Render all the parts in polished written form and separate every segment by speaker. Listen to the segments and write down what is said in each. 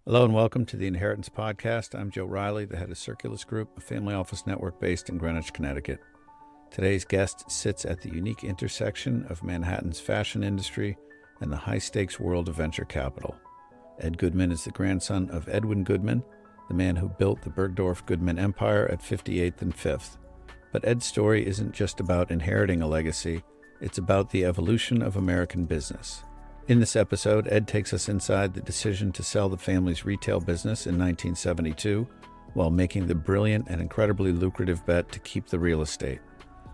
Speaker 1: Hello and welcome to the Inheritance Podcast. I'm Joe Riley, the head of Circulus Group, a family office network based in Greenwich, Connecticut. Today's guest sits at the unique intersection of Manhattan's fashion industry and the high-stakes world of venture capital. Ed Goodman is the grandson of Edwin Goodman, the man who built the Bergdorf Goodman empire at 58th and 5th. But Ed's story isn't just about inheriting a legacy, it's about the evolution of American business. In this episode, Ed takes us inside the decision to sell the family's retail business in 1972, while making the brilliant and incredibly lucrative bet to keep the real estate.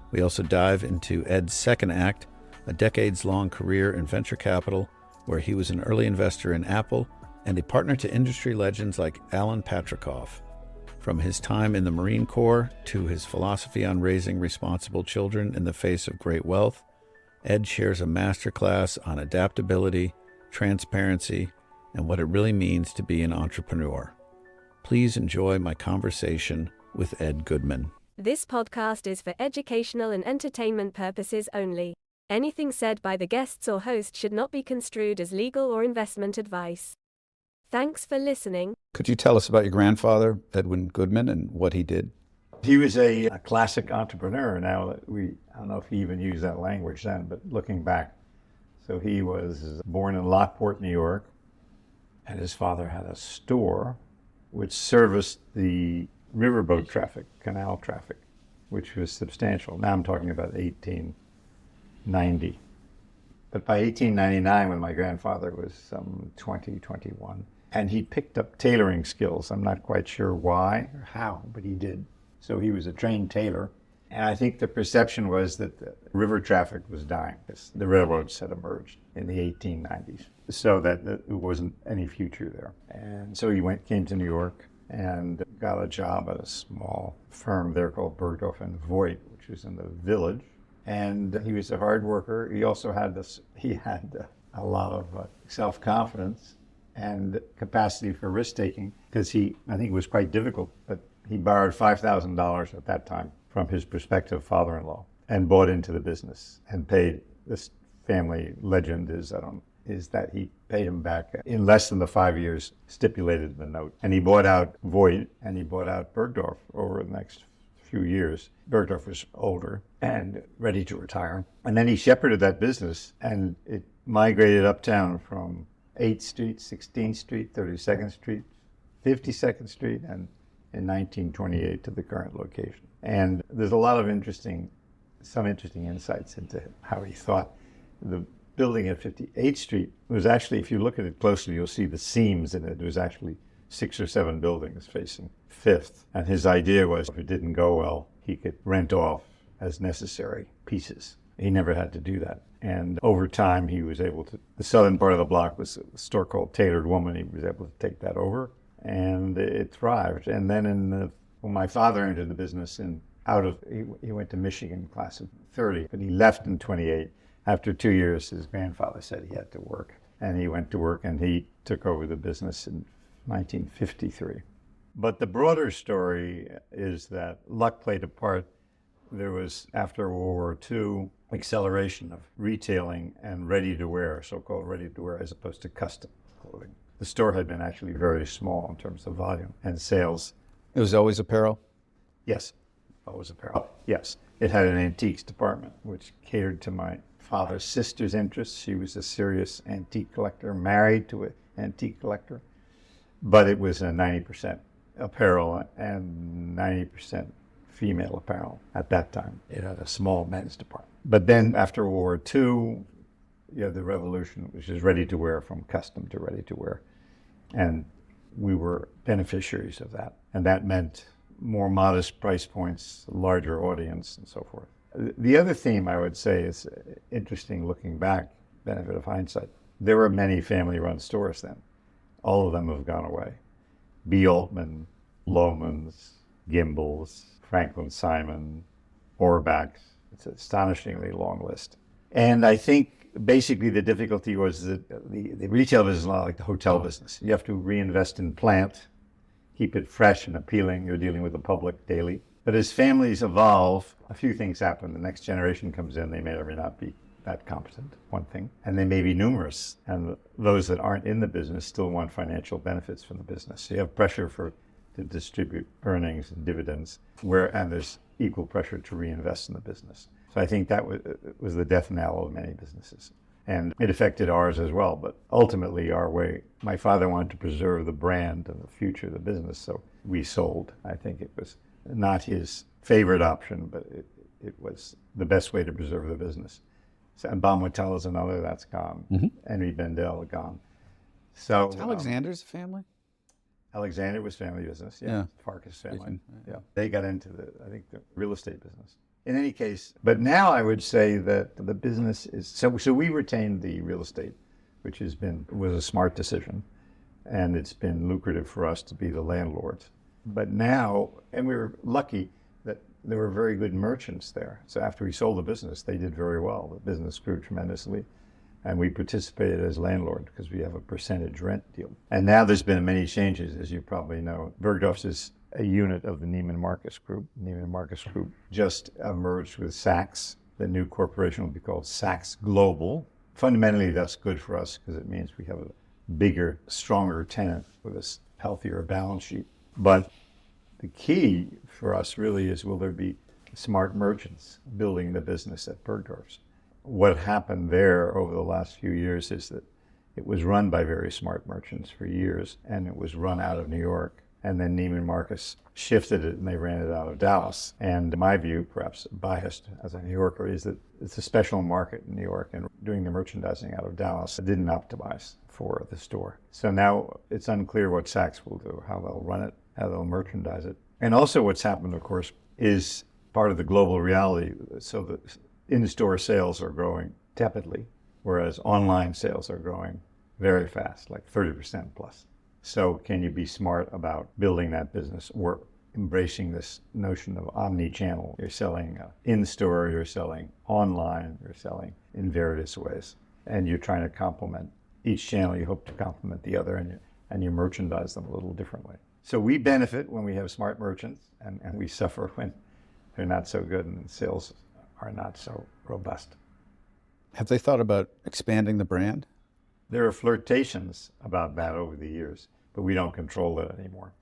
Speaker 1: We also dive into Ed's second act, a decades-long career in venture capital, where he was an early investor in Apple and a partner to industry legends like Alan Patricof. From his time in the Marine Corps to his philosophy on raising responsible children in the face of great wealth, Ed shares a masterclass on adaptability, transparency, and what it really means to be an entrepreneur. Please enjoy my conversation with Ed Goodman.
Speaker 2: This podcast is for educational and entertainment purposes only. Anything said by the guests or host should not be construed as legal or investment advice. Thanks for listening.
Speaker 1: Could you tell us about your grandfather, Edwin Goodman, and what he did?
Speaker 3: He was a classic entrepreneur. Now, I don't know if he even used that language then, but looking back. So he was born in Lockport, New York, and his father had a store which serviced the riverboat traffic, canal traffic, which was substantial. Now I'm talking about 1890. But by 1899, when my grandfather was 20, 21, and he picked up tailoring skills. I'm not quite sure why or how, but he did. So he was a trained tailor. And I think the perception was that the river traffic was dying because the railroads had emerged in the 1890s. So that there wasn't any future there. And so he came to New York and got a job at a small firm there called Bergdorf and Voigt, which was in the Village. And he was a hard worker. He also had a lot of self-confidence and capacity for risk-taking because I think it was quite difficult, but he borrowed $5,000 at that time from his prospective father-in-law and bought into the business and paid. This family legend is that he paid him back in less than the 5 years stipulated in the note. And he bought out Voigt and he bought out Bergdorf over the next few years. Bergdorf was older and ready to retire. And then he shepherded that business and it migrated uptown from 8th Street, 16th Street, 32nd Street, 52nd Street, and in 1928 to the current location. And there's a lot of some interesting insights into how he thought. The building at 58th Street was actually, if you look at it closely, you'll see the seams in it. There was actually 6 or 7 buildings facing 5th. And his idea was if it didn't go well, he could rent off as necessary pieces. He never had to do that. And over time, he was able to, the southern part of the block was a store called Tailored Woman. He was able to take that over. And it thrived. And then when my father entered the business he went to Michigan class of 30, but he left in 28. After 2 years, his grandfather said he had to work. And he went to work and he took over the business in 1953. But the broader story is that luck played a part. There was, after World War II, acceleration of retailing and ready-to-wear, so-called ready-to-wear, as opposed to custom clothing. The store had been actually very small in terms of volume and sales.
Speaker 1: It was always apparel?
Speaker 3: Yes, always apparel. Yes, it had an antiques department, which catered to my father's sister's interests. She was a serious antique collector, married to an antique collector. But it was a 90% apparel and 90% female apparel at that time. It had a small men's department. But then after World War II, you have the revolution, which is ready-to-wear from custom to ready-to-wear. And we were beneficiaries of that. And that meant more modest price points, larger audience, and so forth. The other theme I would say is interesting looking back, benefit of hindsight. There were many family-run stores then. All of them have gone away. B. Altman, Lohman's, Gimbel's, Franklin Simon, Orbach's. It's an astonishingly long list. And I think basically the difficulty was that the retail business is not like the hotel business. You have to reinvest in plant, keep it fresh and appealing. You're dealing with the public daily. But as families evolve, a few things happen. The next generation comes in, they may or may not be that competent, one thing, and they may be numerous. And those that aren't in the business still want financial benefits from the business. So you have pressure to distribute earnings and dividends, and there's equal pressure to reinvest in the business. So I think that was the death knell of many businesses. And it affected ours as well, but ultimately our way, my father wanted to preserve the brand and the future of the business, so we sold. I think it was not his favorite option, but it was the best way to preserve the business. So, and Baumwotel is another, that's gone. Mm-hmm. Henry Bendel, gone. So
Speaker 1: Alexander's family?
Speaker 3: Alexander was family business, yeah. Farkas family, yeah. They got into the real estate business. In any case, but now I would say that the business is, so we retained the real estate, which was a smart decision, and it's been lucrative for us to be the landlords. But now, and we were lucky that there were very good merchants there. So after we sold the business, they did very well. The business grew tremendously, and we participated as landlord because we have a percentage rent deal. And now there's been many changes, as you probably know. Bergdorf is a unit of the Neiman Marcus Group. Neiman Marcus Group just merged with Saks. The new corporation will be called Saks Global. Fundamentally, that's good for us because it means we have a bigger, stronger tenant with a healthier balance sheet. But the key for us really is, will there be smart merchants building the business at Bergdorf's? What happened there over the last few years is that it was run by very smart merchants for years, and it was run out of New York. And then Neiman Marcus shifted it and they ran it out of Dallas. And my view, perhaps biased as a New Yorker, is that it's a special market in New York, and doing the merchandising out of Dallas didn't optimize for the store. So now it's unclear what Saks will do, how they'll run it, how they'll merchandise it. And also what's happened, of course, is part of the global reality. So the in-store sales are growing tepidly, whereas online sales are growing very fast, like 30% plus. So can you be smart about building that business or embracing this notion of omni-channel? You're selling in-store, you're selling online, you're selling in various ways. And you're trying to complement each channel. You hope to complement the other, and you merchandise them a little differently. So we benefit when we have smart merchants, and we suffer when they're not so good and sales are not so robust.
Speaker 1: Have they thought about expanding the brand?
Speaker 3: There are flirtations about that over the years, but we don't control it anymore.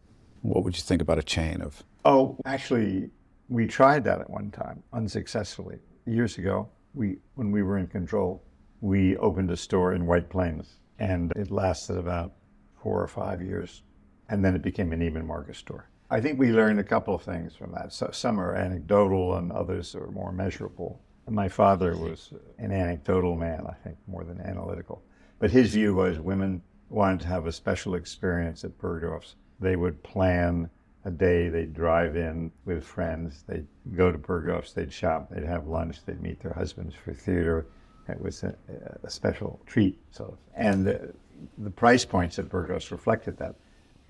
Speaker 1: What would you think about a chain of?
Speaker 3: Oh, actually, we tried that at one time, unsuccessfully. Years ago, when we were in control, we opened a store in White Plains, and it lasted about 4 or 5 years, and then it became an Neiman Marcus store. I think we learned a couple of things from that. So some are anecdotal and others are more measurable. And my father was an anecdotal man, I think, more than analytical. But his view was women wanted to have a special experience at Bergdorf's. They would plan a day, they'd drive in with friends, they'd go to Bergdorf's, they'd shop, they'd have lunch, they'd meet their husbands for theater. It was a special treat, sort of. And the price points at Bergdorf's reflected that.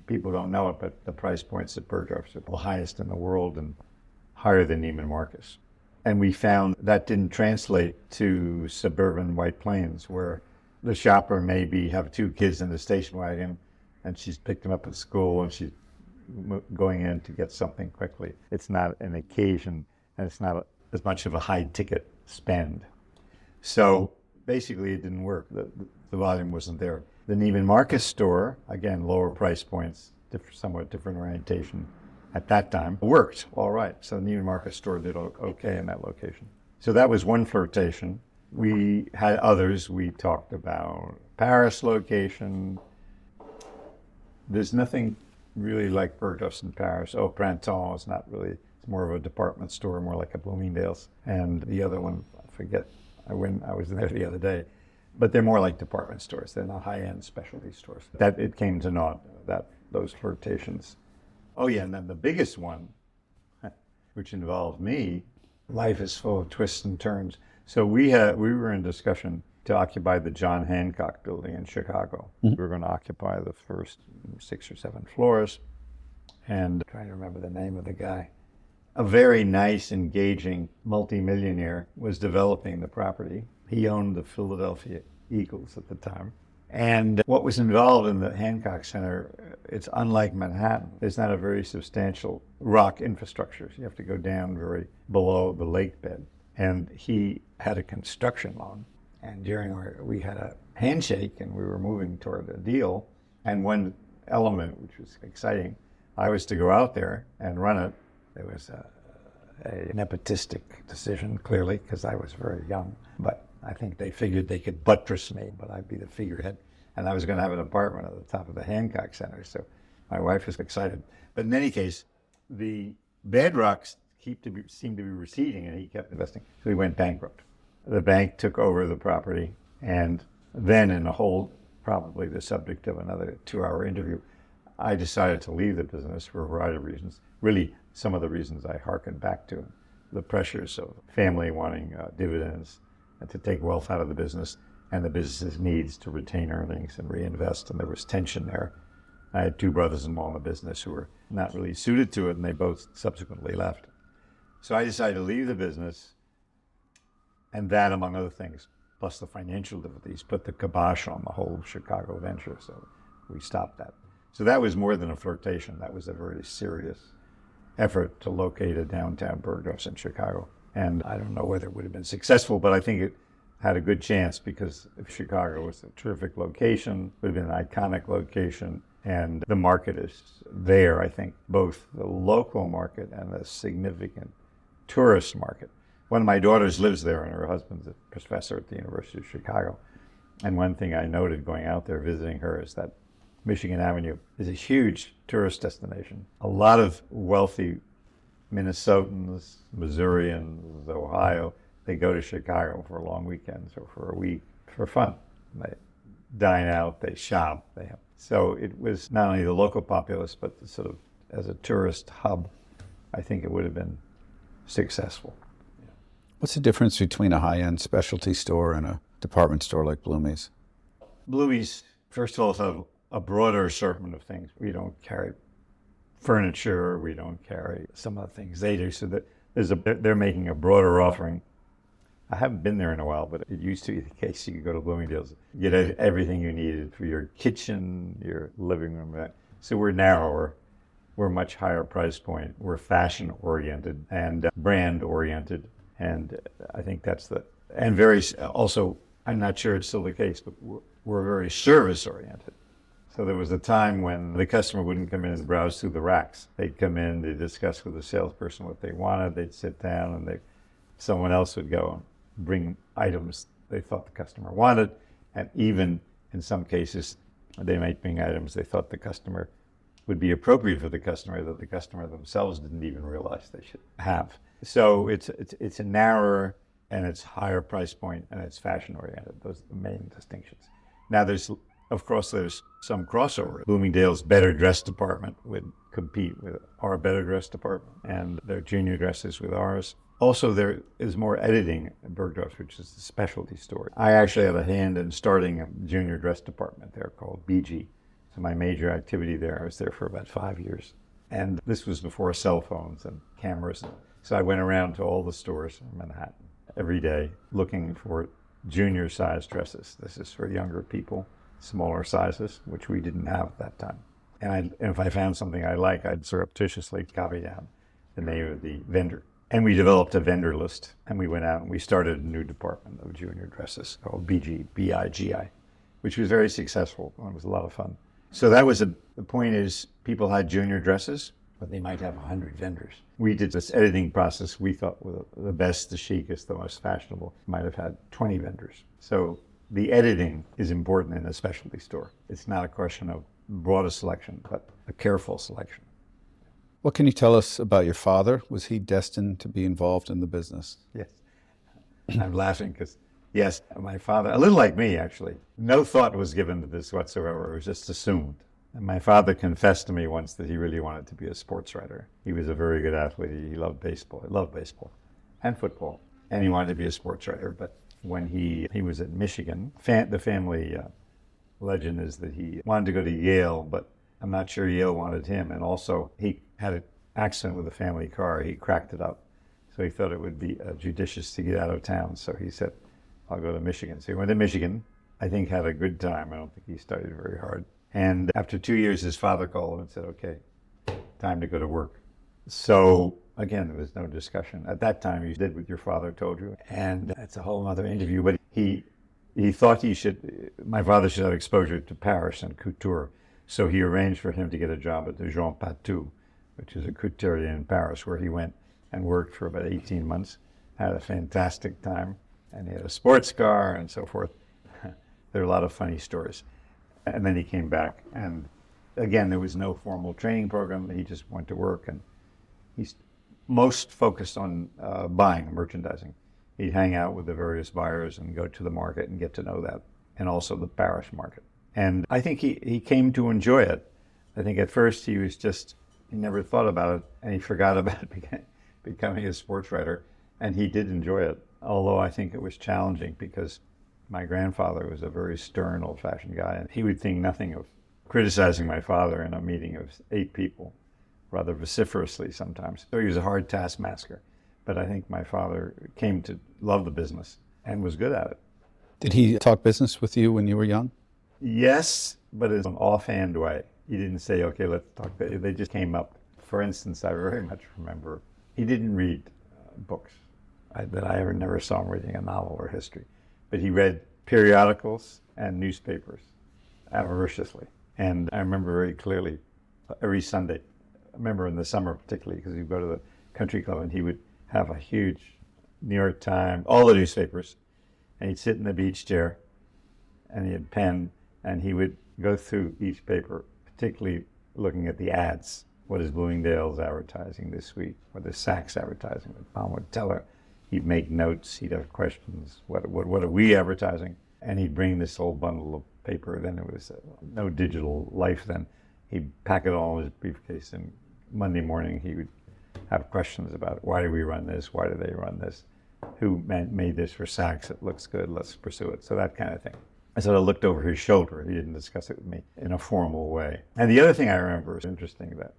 Speaker 3: People don't know it, but the price points at Bergdorf's are the highest in the world and higher than Neiman Marcus. And we found that didn't translate to suburban White Plains, where the shopper maybe have 2 kids in the station wagon, and she's picked them up at school, and she's going in to get something quickly. It's not an occasion, and it's not as much of a high-ticket spend. So basically, it didn't work. The volume wasn't there. The Neiman Marcus store, again, lower price points, somewhat different orientation at that time, worked all right. So the Neiman Marcus store did okay in that location. So that was one flirtation. We had others. We talked about Paris location. There's nothing really like Bergdorf's in Paris. Au Printemps is not really, it's more of a department store, more like a Bloomingdale's. And the other one, I forget, I was there the other day. But they're more like department stores. They're not high-end specialty stores. That it came to naught, those flirtations. Oh yeah, and then the biggest one, which involved me, life is full of twists and turns. So we were in discussion to occupy the John Hancock building in Chicago. Mm-hmm. We were going to occupy the first 6 or 7 floors, and I'm trying to remember the name of the guy. A very nice, engaging multimillionaire was developing the property. He owned the Philadelphia Eagles at the time. And what was involved in the Hancock Center, it's unlike Manhattan. There's not a very substantial rock infrastructure. So you have to go down very below the lake bed. And he had a construction loan. And we had a handshake and we were moving toward a deal. And one element, which was exciting, I was to go out there and run it. It was a nepotistic decision, clearly, because I was very young. But I think they figured they could buttress me, but I'd be the figurehead. And I was going to have an apartment at the top of the Hancock Center. So my wife was excited. But in any case, the bedrocks seemed to be receding, and he kept investing. So he went bankrupt. The bank took over the property, and then in a whole, probably the subject of another 2-hour interview, I decided to leave the business for a variety of reasons. Really, some of the reasons I hearken back to. The pressures of family wanting dividends and to take wealth out of the business, and the business's needs to retain earnings and reinvest, and there was tension there. I had 2 brothers-in-law in the business who were not really suited to it, and they both subsequently left. So I decided to leave the business, and that, among other things, plus the financial difficulties, put the kibosh on the whole Chicago venture, so we stopped that. So that was more than a flirtation. That was a very serious effort to locate a downtown Bergdorf's in Chicago. And I don't know whether it would have been successful, but I think it had a good chance because if Chicago was a terrific location, it would have been an iconic location, and the market is there, I think, both the local market and the significant tourist market. One of my daughters lives there, and her husband's a professor at the University of Chicago. And one thing I noted going out there visiting her is that Michigan Avenue is a huge tourist destination. A lot of wealthy Minnesotans, Missourians, Ohio, they go to Chicago for long weekends or for a week for fun. They dine out, they shop. So it was not only the local populace, but sort of as a tourist hub, I think it would have been successful.
Speaker 1: What's the difference between a high-end specialty store and a department store like Bloomie's?
Speaker 3: Bloomie's, first of all, have a broader assortment of things. We don't carry furniture, we don't carry some of the things they do, so that they're making a broader offering. I haven't been there in a while, but it used to be the case you could go to Bloomingdale's, get everything you needed for your kitchen, your living room. So we're narrower, we're much higher price point, we're fashion oriented and brand oriented. And I think and very, also, I'm not sure it's still the case, but we're very service oriented. So there was a time when the customer wouldn't come in and browse through the racks. They'd come in, they'd discuss with the salesperson what they wanted, they'd sit down, and someone else would go and bring items they thought the customer wanted. And even in some cases, they might bring items they thought the customer would be appropriate for the customer that the customer themselves didn't even realize they should have. So it's a narrower and it's higher price point and it's fashion oriented. Those are the main distinctions. Now there's some crossover. Bloomingdale's better dress department would compete with our better dress department and their junior dresses with ours. Also, there is more editing at Bergdorf, which is the specialty store. I actually had a hand in starting a junior dress department there called BG. So my major activity there, I was there for about 5 years. And this was before cell phones and cameras. So I went around to all the stores in Manhattan every day looking for junior size dresses. This is for younger people, smaller sizes, which we didn't have at that time. And if I found something I like, I'd surreptitiously copy down the name of the vendor. And we developed a vendor list, and we went out and we started a new department of junior dresses called BG, B-I-G-I, which was very successful. It was a lot of fun. So the point is, people had junior dresses, but they might have 100 vendors. We did this editing process we thought was the best, the chicest, the most fashionable. Might have had 20 vendors. So the editing is important in a specialty store. It's not a question of broadest selection, but a careful selection.
Speaker 1: What can you tell us about your father? Was he destined to be involved in the business?
Speaker 3: Yes. I'm laughing because, yes, my father, a little like me actually, no thought was given to this whatsoever. It was just assumed. And my father confessed to me once that he really wanted to be a sports writer. He was a very good athlete. He loved baseball. He loved baseball and football. And he wanted to be a sports writer. But when he was at Michigan, the family legend is that he wanted to go to Yale, but I'm not sure Yale wanted him. And also, he had an accident with a family car. He cracked it up. So he thought it would be judicious to get out of town. So he said, I'll go to Michigan. So he went to Michigan, I think had a good time. I don't think he studied very hard. And after 2 years, his father called him and said, okay, time to go to work. So again, there was no discussion. At that time, you did what your father told you. And that's a whole other interview. But he thought my father should have exposure to Paris and couture. So he arranged for him to get a job at the Jean Patou, which is a couturier in Paris, where he went and worked for about 18 months, had a fantastic time, and he had a sports car and so forth. There are a lot of funny stories. And then he came back, and again, there was no formal training program. He just went to work, and he's most focused on buying, merchandising. He'd hang out with the various buyers and go to the market and get to know that, and also the Paris market. And I think he came to enjoy it. I think at first he never thought about it, and he forgot about becoming a sports writer, and he did enjoy it. Although I think it was challenging because my grandfather was a very stern, old-fashioned guy, and he would think nothing of criticizing my father in a meeting of 8 people, rather vociferously sometimes. So he was a hard taskmaster. But I think my father came to love the business and was good at it.
Speaker 1: Did he talk business with you when you were young?
Speaker 3: Yes, but in an offhand way. He didn't say, okay, let's talk. They just came up. For instance, I very much remember he didn't read books. I never saw him reading a novel or history. But he read periodicals and newspapers avariciously. And I remember very clearly every Sunday, I remember in the summer particularly, because he'd go to the country club and he would have a huge New York Times, all the newspapers, and he'd sit in the beach chair and he had a pen, and he would go through each paper, particularly looking at the ads. What is Bloomingdale's advertising this week? What is Saks advertising? What Palm would tell her. He'd make notes, he'd have questions. What are we advertising? And he'd bring this whole bundle of paper. Then it was no digital life then. He'd pack it all in his briefcase, and Monday morning he would have questions about why do we run this? Why do they run this? Who made this for Saks? It looks good. Let's pursue it. So that kind of thing. I sort of looked over his shoulder. He didn't discuss it with me in a formal way. And the other thing I remember is interesting that,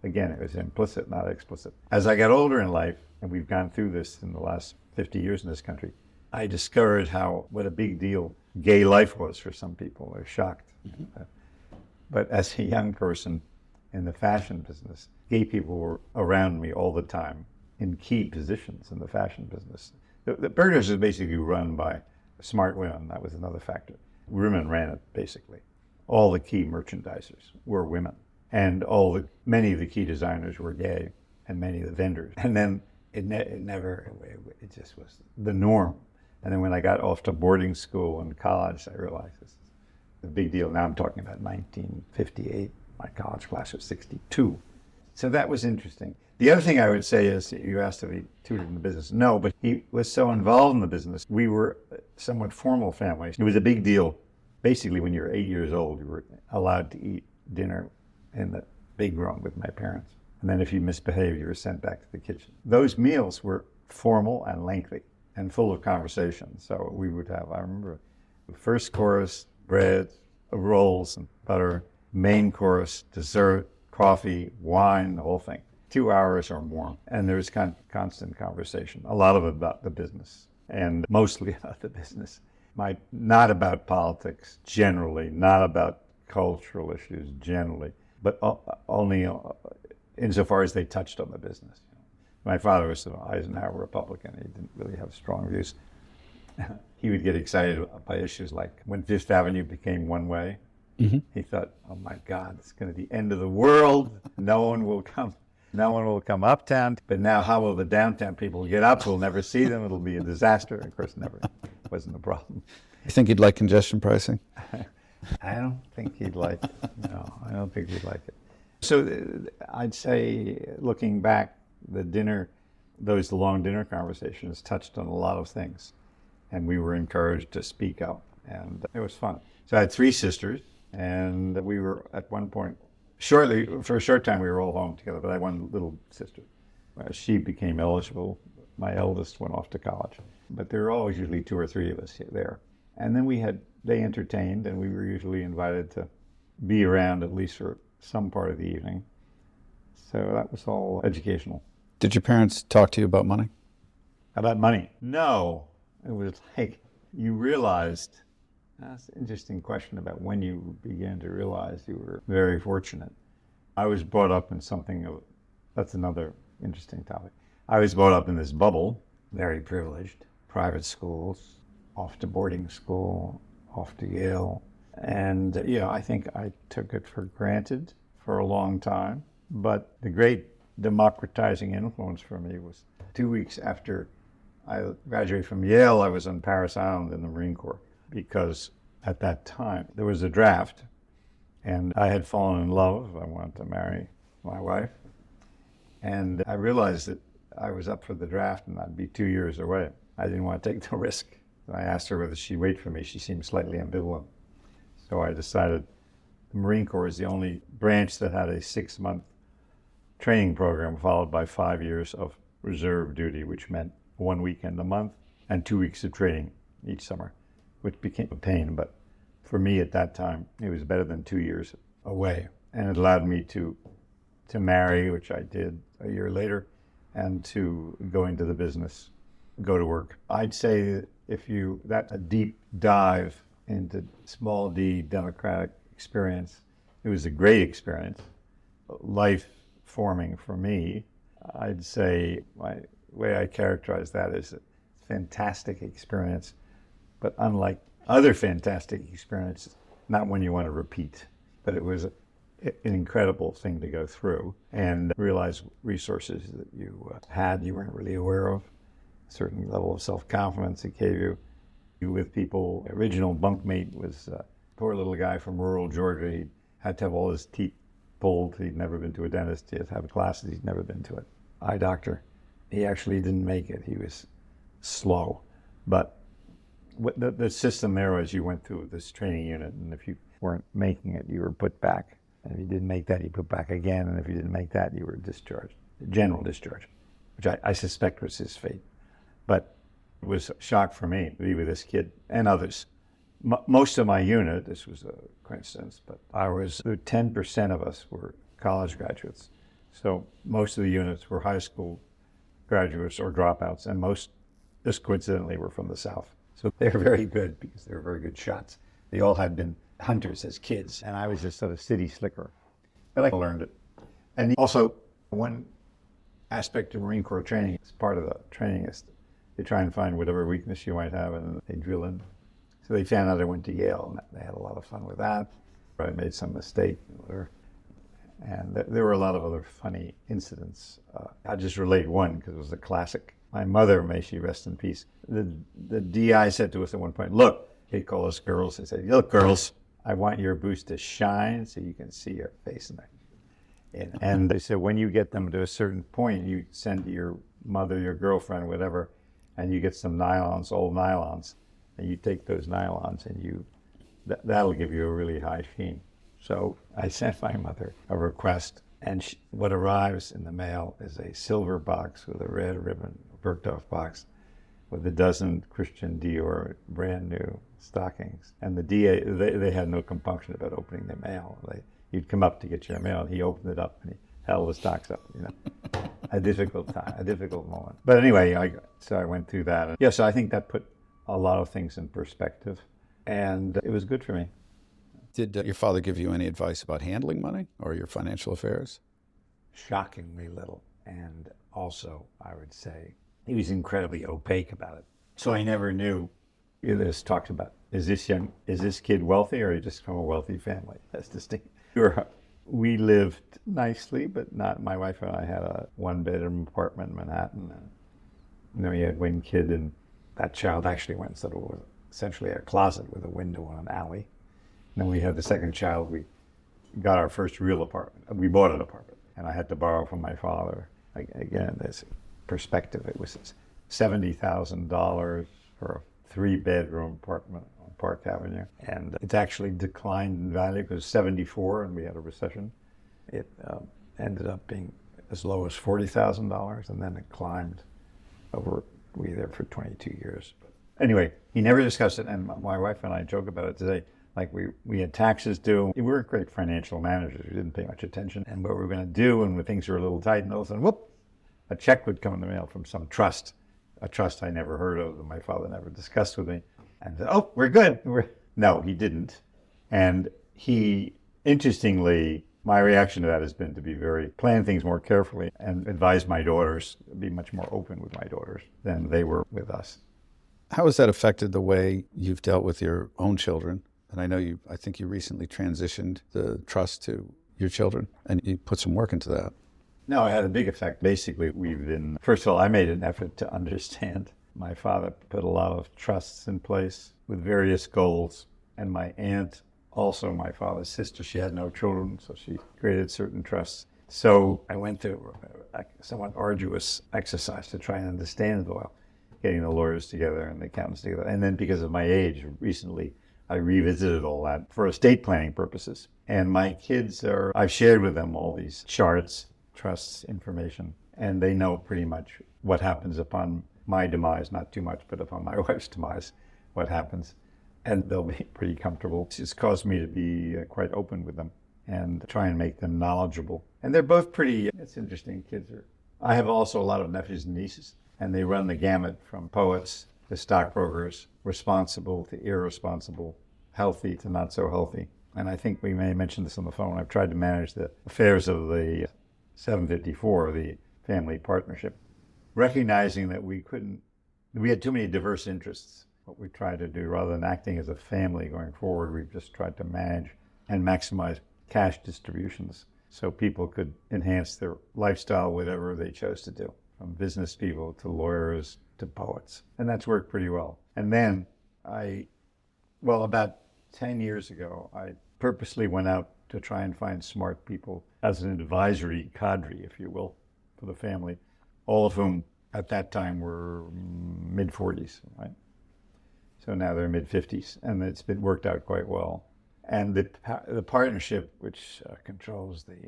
Speaker 3: again, it was implicit, not explicit. As I got older in life, and we've gone through this in the last 50 years in this country, I discovered what a big deal gay life was for some people. They're shocked. Mm-hmm. But as a young person in the fashion business, gay people were around me all the time in key positions in the fashion business. The Bergdorf was basically run by smart women. That was another factor. Women ran it, basically. All the key merchandisers were women. And many of the key designers were gay, and many of the vendors. And then it just was the norm. And then when I got off to boarding school and college, I realized this is a big deal. Now I'm talking about 1958. My college class was 62. So that was interesting. The other thing I would say is, you asked if he tutored in the business. No, but he was so involved in the business. We were a somewhat formal family. It was a big deal. Basically, when you were 8 years old, you were allowed to eat dinner in the big room with my parents. And then if you misbehaved, you were sent back to the kitchen. Those meals were formal and lengthy and full of conversation. So we would have, I remember, the first course, bread, rolls and butter, main course, dessert, coffee, wine, the whole thing. 2 hours or more. And there was constant conversation, a lot of it about the business, and mostly about the business. Not about politics generally, not about cultural issues generally, but only insofar as they touched on the business. My father was an Eisenhower Republican. He didn't really have strong views. He would get excited by issues like when Fifth Avenue became one way. Mm-hmm. He thought, oh my God, it's going to be the end of the world. No one will come uptown. But now how will the downtown people get up? We'll never see them. It'll be a disaster. Of course, never wasn't a problem.
Speaker 1: You think he'd like congestion pricing?
Speaker 3: I don't think he'd like it. No, I don't think he'd like it. So I'd say, looking back, those long dinner conversations touched on a lot of things. And we were encouraged to speak up. And it was fun. So I had 3 sisters. And we were, at one point, for a short time, we were all home together, but I had one little sister. She became eligible. My eldest went off to college. But there were always usually 2 or 3 of us there. And then they entertained, and we were usually invited to be around at least for some part of the evening. So that was all educational.
Speaker 1: Did your parents talk to you about money?
Speaker 3: About money? No. It was like you realized. That's an interesting question about when you began to realize you were very fortunate. I was brought up in that's another interesting topic. I was brought up in this bubble, very privileged, private schools, off to boarding school, off to Yale. And, I think I took it for granted for a long time. But the great democratizing influence for me was 2 weeks after I graduated from Yale, I was on Parris Island in the Marine Corps, because at that time there was a draft and I had fallen in love. I wanted to marry my wife. And I realized that I was up for the draft and I'd be 2 years away. I didn't want to take the risk. I asked her whether she'd wait for me. She seemed slightly ambivalent. So I decided the Marine Corps is the only branch that had a 6-month training program followed by 5 years of reserve duty, which meant 1 weekend a month and 2 weeks of training each summer, which became a pain. But for me at that time, it was better than 2 years away. And it allowed me to marry, which I did a year later, and to go into the business, go to work. I'd say that a deep dive into small d democratic experience, it was a great experience, life forming for me. I'd say my way I characterize that is a fantastic experience, but unlike other fantastic experiences, not one you want to repeat, but it was an incredible thing to go through and realize resources that you you weren't really aware of, a certain level of self-confidence it gave you with people. Original bunkmate was a poor little guy from rural Georgia. He had to have all his teeth pulled. He'd never been to a dentist. He had to have classes. He'd never been to an eye doctor. He actually didn't make it. He was slow. But the system there was you went through this training unit, and if you weren't making it, you were put back. And if you didn't make that, you put back again. And if you didn't make that, you were discharged, general discharge, which I suspect was his fate. But it was a shock for me to be with this kid and others. Most of my unit, this was a coincidence, but 10% of us were college graduates. So most of the units were high school graduates or dropouts, and most, just coincidentally, were from the South. So they were very good because they were very good shots. They all had been hunters as kids, and I was just sort of city slicker. But I learned it. And also, one aspect of Marine Corps training, as part of the training, is they try and find whatever weakness you might have, and they drill in. So they found out I went to Yale, and they had a lot of fun with that. I made some mistake, and there were a lot of other funny incidents. I'll just relate one because it was a classic. My mother, may she rest in peace, the DI said to us at one point, "Look," he'd call us girls, he said, "Look, girls, I want your boots to shine so you can see your face in there." And they said, when you get them to a certain point, you send to your mother, your girlfriend, whatever, and you get some nylons, old nylons, and you take those nylons and that'll give you a really high sheen. So I sent my mother a request, and what arrives in the mail is a silver box with a red ribbon, Bergdorf box, with a dozen Christian Dior brand new stockings. And the DA, they had no compunction about opening the mail. You'd come up to get your mail, and he opened it up and he held the stocks up, A difficult time, a difficult moment. But anyway, so I went through that. And so I think that put a lot of things in perspective, and it was good for me.
Speaker 1: Did your father give you any advice about handling money or your financial affairs?
Speaker 3: Shockingly little. And also, I would say, he was incredibly opaque about it. So I never knew. This talked about, is this kid wealthy, or are you just from a wealthy family? That's distinct. We lived nicely, but not. My wife and I had a 1-bedroom apartment in Manhattan. And we had one kid, and that child actually went sort of essentially a closet with a window on an alley. And then we had the second child. We got our first real apartment. We bought an apartment, and I had to borrow from my father. Again, this perspective, it was $70,000 for a 3-bedroom apartment on Park Avenue. And it's actually declined in value because it was 74 and we had a recession. It ended up being as low as $40,000, and then it climbed over. We were there for 22 years. But anyway, he never discussed it, and my wife and I joke about it today. Like we had taxes due. We weren't great financial managers. We didn't pay much attention. And what we were going to do, and when things were a little tight, and all of a sudden, whoop, a check would come in the mail from some trust, a trust I never heard of, that my father never discussed with me. And said, "Oh, we're good." No, he didn't. And he, interestingly, My reaction to that has been to plan things more carefully and advise my daughters, be much more open with my daughters than they were with us.
Speaker 1: How has that affected the way you've dealt with your own children? And I think you recently transitioned the trust to your children, and you put some work into that.
Speaker 3: No, it had a big effect. Basically, first of all, I made an effort to understand. My father put a lot of trusts in place with various goals, and my aunt, also my father's sister, she had no children, so she created certain trusts. So I went through a somewhat arduous exercise to try and understand it well, getting the lawyers together and the accountants together. And then because of my age, recently I revisited all that for estate planning purposes. And my kids I've shared with them all these charts, trusts, information, and they know pretty much what happens upon my demise, not too much, but upon my wife's demise, what happens. And they'll be pretty comfortable. It's caused me to be quite open with them and try and make them knowledgeable. And they're both it's interesting, I have also a lot of nephews and nieces, and they run the gamut from poets to stockbrokers, responsible to irresponsible, healthy to not so healthy. And I think we may have mentioned this on the phone. I've tried to manage the affairs of the 754, the family partnership, recognizing that we had too many diverse interests. What we tried to do, rather than acting as a family going forward, we've just tried to manage and maximize cash distributions so people could enhance their lifestyle, whatever they chose to do, from business people to lawyers to poets. And that's worked pretty well. And then about 10 years ago, I purposely went out to try and find smart people as an advisory cadre, if you will, for the family, all of whom at that time were mid-40s, right? So now they're mid-50s, and it's worked out quite well. And the partnership, which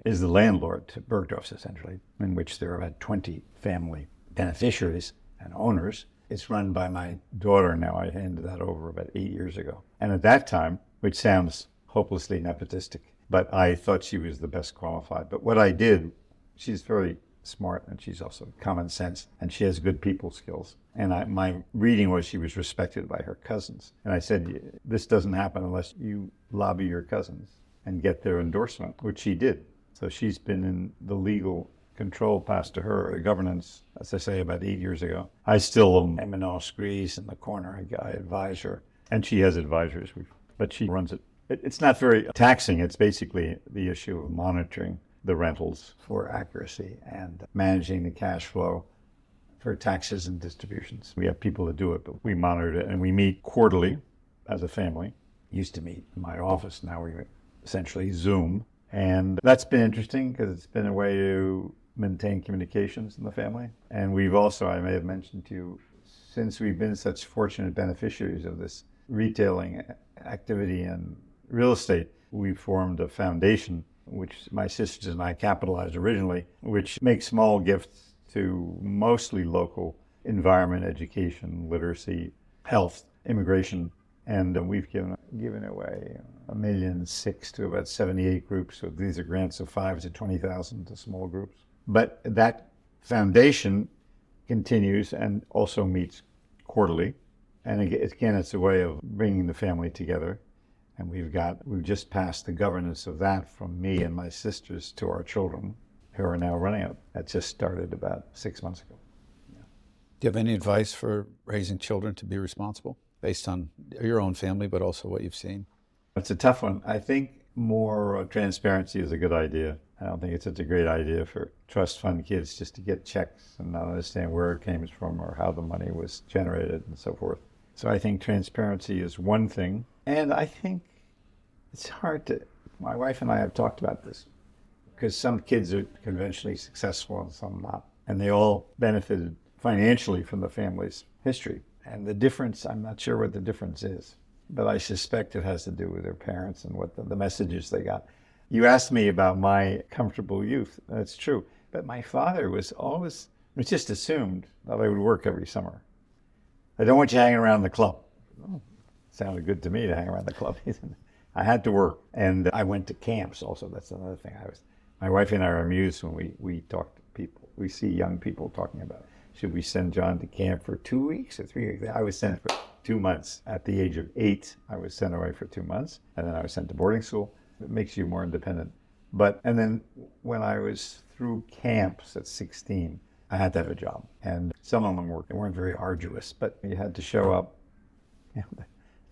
Speaker 3: is the landlord to Bergdorf's, essentially, in which there are about 20 family beneficiaries and owners. It's run by my daughter now. I handed that over about 8 years ago. And at that time, which sounds hopelessly nepotistic, but I thought she was the best qualified. But what I did, she's very smart, and she's also common sense, and she has good people skills. And my reading was she was respected by her cousins. And I said, this doesn't happen unless you lobby your cousins and get their endorsement, which she did. So she's been in the legal control passed to her, the governance, as I say, about 8 years ago. I still am eminent grise in the corner. I advise her, and she has advisors, but she runs it. It's not very taxing. It's basically the issue of monitoring the rentals for accuracy and managing the cash flow for taxes and distributions. We have people that do it, but we monitor it, and we meet quarterly as a family. Used to meet in my office, now we essentially Zoom. And that's been interesting because it's been a way to maintain communications in the family. And we've also, I may have mentioned to you, since we've been such fortunate beneficiaries of this retailing activity and real estate, we formed a foundation, which my sisters and I capitalized originally, which makes small gifts to mostly local environment, education, literacy, health, immigration. And we've given away $1.6 million to about 78 groups. So these are grants of $5,000 to $20,000 to small groups. But that foundation continues and also meets quarterly. And again, it's a way of bringing the family together. And we've just passed the governance of that from me and my sisters to our children, who are now running it. That just started about 6 months ago. Yeah.
Speaker 1: Do you have any advice for raising children to be responsible, based on your own family, but also what you've seen?
Speaker 3: It's a tough one. I think more transparency is a good idea. I don't think it's such a great idea for trust fund kids just to get checks and not understand where it came from or how the money was generated and so forth. So I think transparency is one thing. And I think it's my wife and I have talked about this, because some kids are conventionally successful and some not. And they all benefited financially from the family's history. And the difference, I'm not sure what the difference is, but I suspect it has to do with their parents and what the messages they got. You asked me about my comfortable youth. That's true. But my father was just assumed that I would work every summer. I don't want you hanging around the club. Oh, sounded good to me to hang around the club. I had to work. And I went to camps also. That's another thing. My wife and I are amused when we talk to people. We see young people talking about, should we send John to camp for 2 weeks or 3 weeks? I was sent for 2 months. At the age of 8, I was sent away for 2 months. And then I was sent to boarding school. It makes you more independent. And then when I was through camps at 16, I had to have a job. And some of them weren't very arduous, but you had to show up,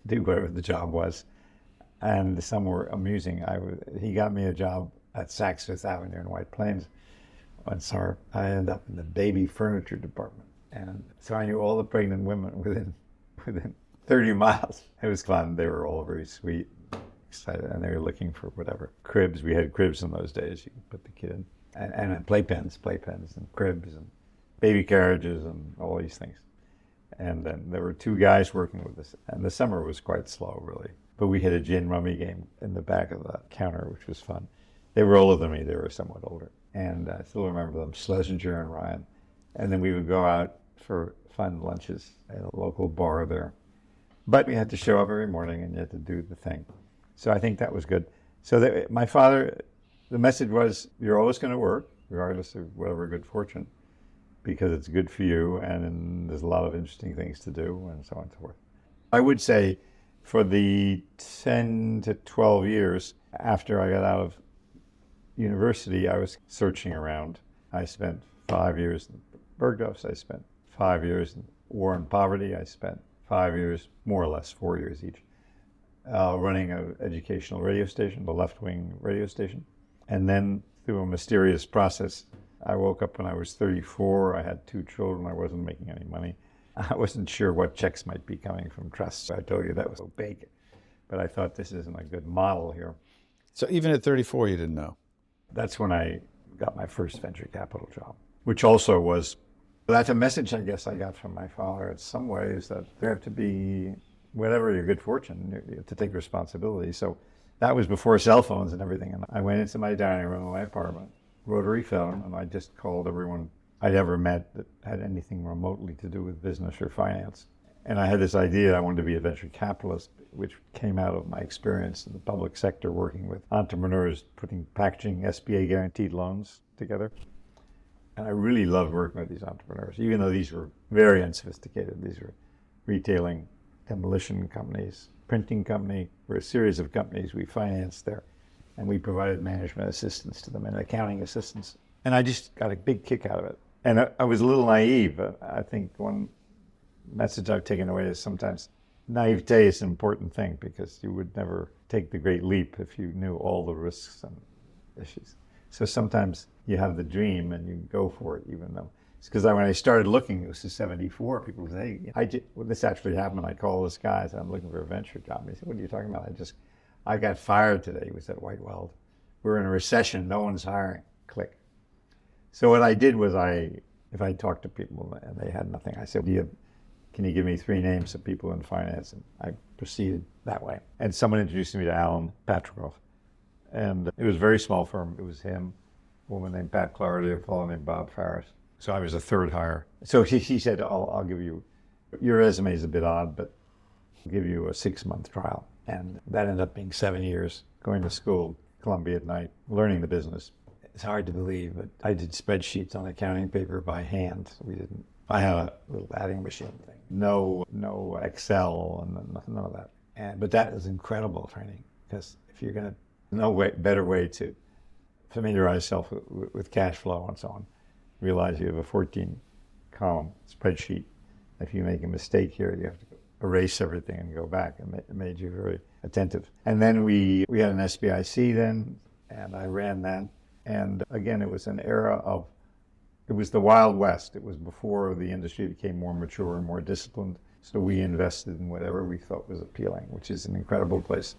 Speaker 3: do whatever the job was. And some were amusing. He got me a job at Saks Fifth Avenue in White Plains. One summer, I ended up in the baby furniture department. And so I knew all the pregnant women within 30 miles. It was fun. They were all very sweet, excited, and they were looking for whatever. Cribs. We had cribs in those days. You could put the kid in. And playpens, and cribs, and baby carriages, and all these things. And then there were 2 guys working with us. And the summer was quite slow, really. But we had a gin rummy game in the back of the counter, which was fun. They were older than me. They were somewhat older. And I still remember them, Schlesinger and Ryan. And then we would go out for fun lunches at a local bar there. But we had to show up every morning and you had to do the thing. So I think that was good. So my father, the message was, you're always going to work, regardless of whatever good fortune, because it's good for you and there's a lot of interesting things to do and so on and so forth. I would say for the 10 to 12 years after I got out of university, I was searching around. I spent 5 years in Bergdorf. I spent 5 years in War and Poverty. I spent 5 years, more or less 4 years each, running an educational radio station, the left-wing radio station. And then through a mysterious process, I woke up when I was 34. I had 2 children. I wasn't making any money. I wasn't sure what checks might be coming from trusts. I told you that was opaque. But I thought this isn't a good model here.
Speaker 1: So even at 34, you didn't know?
Speaker 3: That's when I got my first venture capital job, which also was, that's a message I guess I got from my father in some ways, that there have to be, whatever your good fortune, you have to take responsibility. So that was before cell phones and everything. And I went into my dining room in my apartment, rotary phone, and I just called everyone I'd ever met that had anything remotely to do with business or finance. And I had this idea I wanted to be a venture capitalist, which came out of my experience in the public sector working with entrepreneurs, putting packaging SBA guaranteed loans together. And I really loved working with these entrepreneurs, even though these were very unsophisticated. These were retailing, demolition companies, printing company, were a series of companies we financed there. And we provided management assistance to them and accounting assistance. And I just got a big kick out of it. And I was a little naive. I think one message I've taken away is sometimes naivete is an important thing, because you would never take the great leap if you knew all the risks and issues. So sometimes you have the dream and you go for it, even though it's because when I started looking, it was in 74, people would say, hey, well, this actually happened. I call this guy and said, I'm looking for a venture job. And he said, what are you talking about? I got fired today. He was at White Weld. We're in a recession. No one's hiring. Click. So what I did was if I talked to people and they had nothing, I said, can you give me 3 names of people in finance? And I proceeded that way. And someone introduced me to Alan Patricof. And it was a very small firm. It was him, a woman named Pat Clarity, a fellow named Bob Farris. So I was a third hire. So she said, I'll give you, your resume is a bit odd, but I'll give you a 6-month trial. And that ended up being 7 years, going to school, Columbia at night, learning the business. It's hard to believe, but I did spreadsheets on accounting paper by hand. I had a little adding machine thing. No Excel and none of that. But that is incredible training, because if you're going to, better way to familiarize yourself with cash flow and so on. Realize you have a 14-column spreadsheet. If you make a mistake here, you have to erase everything and go back. It made you very attentive. And then we had an SBIC then, and I ran that. And again, it was an era of, it was the Wild West. It was before the industry became more mature and more disciplined. So we invested in whatever we thought was appealing, which is an incredible place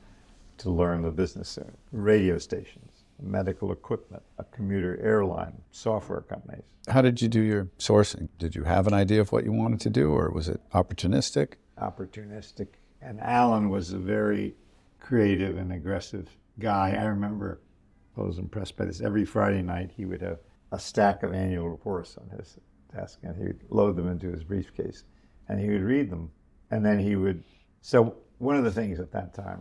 Speaker 3: to learn the business. Radio stations, medical equipment, a commuter airline, software companies.
Speaker 1: How did you do your sourcing? Did you have an idea of what you wanted to do, or was it opportunistic?
Speaker 3: Opportunistic. And Alan was a very creative and aggressive guy. I remember, I was impressed by this. Every Friday night, he would have a stack of annual reports on his desk, and he would load them into his briefcase, and he would read them. And then he would, so one of the things at that time,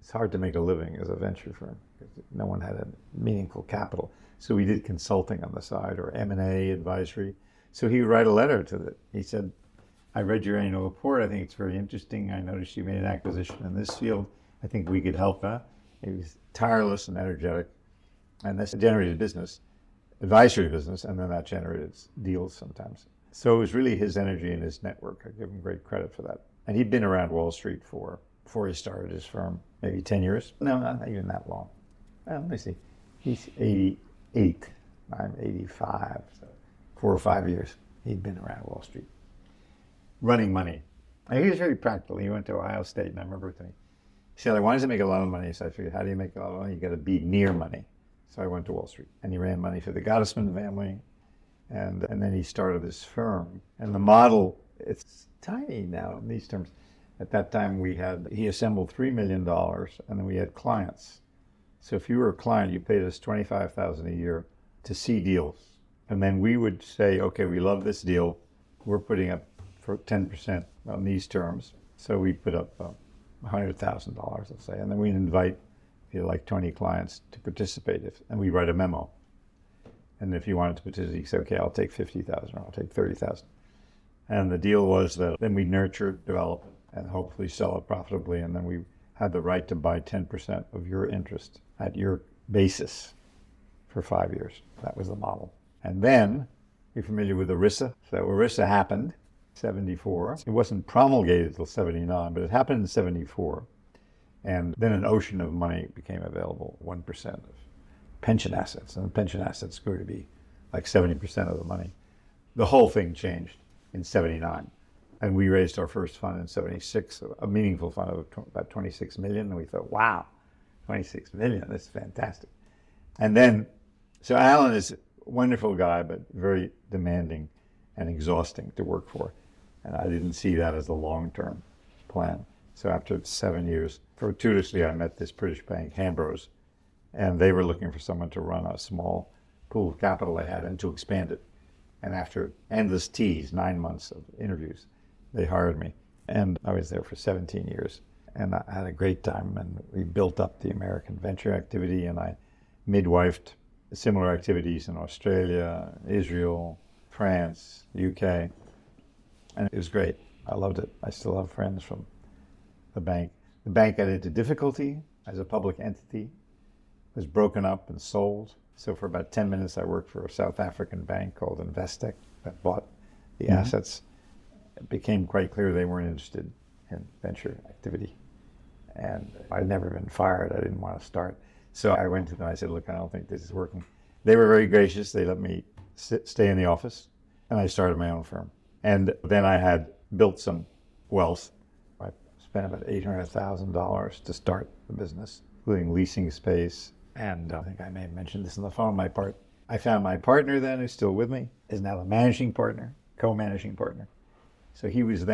Speaker 3: it's hard to make a living as a venture firm, because no one had a meaningful capital. So we did consulting on the side, or M&A advisory. So he would write a letter to it. He said, I read your annual report. I think it's very interesting. I noticed you made an acquisition in this field. I think we could help that. He was tireless and energetic. And this generated business, advisory business, and then that generated deals sometimes. So it was really his energy and his network. I give him great credit for that. And he'd been around Wall Street before he started his firm, maybe 10 years. No, not even that long. Well, let me see. He's 88. I'm 85. So 4 or 5 years he'd been around Wall Street, running money. And he was very practical. He went to Ohio State, and I remember he said, I wanted to make a lot of money. So I figured, how do you make a lot of money? You got to be near money. So I went to Wall Street, and he ran money for the Gottesman family. And then he started this firm. And the model, it's tiny now in these terms. At that time, he assembled $3 million, and then we had clients. So if you were a client, you paid us $25,000 a year to see deals. And then we would say, okay, we love this deal. We're putting up for 10% on these terms. So we put up $100,000, let's say. And then we'd invite, like 20 clients to participate. And we write a memo. And if you wanted to participate, you say, okay, I'll take 50,000 or I'll take 30,000. And the deal was that then we nurture, develop, and hopefully sell it profitably. And then we had the right to buy 10% of your interest at your basis for 5 years. That was the model. And then, you're familiar with ERISA? So ERISA happened, 74. It wasn't promulgated until 79, but it happened in 74. And then an ocean of money became available, 1% of pension assets. And the pension assets grew to be like 70% of the money. The whole thing changed in 79. And we raised our first fund in 76, a meaningful fund of about 26 million. And we thought, wow, 26 million, that's fantastic. And then, so Alan is a wonderful guy, but very demanding and exhausting to work for. And I didn't see that as a long-term plan. So after 7 years, fortuitously, I met this British bank, Hambros, and they were looking for someone to run a small pool of capital they had and to expand it. And after endless teas, 9 months of interviews, they hired me. And I was there for 17 years. And I had a great time. And we built up the American venture activity. And I midwifed similar activities in Australia, Israel, France, UK. And it was great. I loved it. I still have friends from the bank. The bank got into difficulty as a public entity, was broken up and sold. So for about 10 minutes, I worked for a South African bank called Investec that bought the assets. It became quite clear they weren't interested in venture activity. And I'd never been fired. I didn't want to start. So I went to them. I said, look, I don't think this is working. They were very gracious. They let me stay in the office. And I started my own firm. And then I had built some wealth. I spent about $800,000 to start the business, including leasing space. And I think I may have mentioned this on the phone. I found my partner then, who's still with me, is now the managing partner, co-managing partner. So he's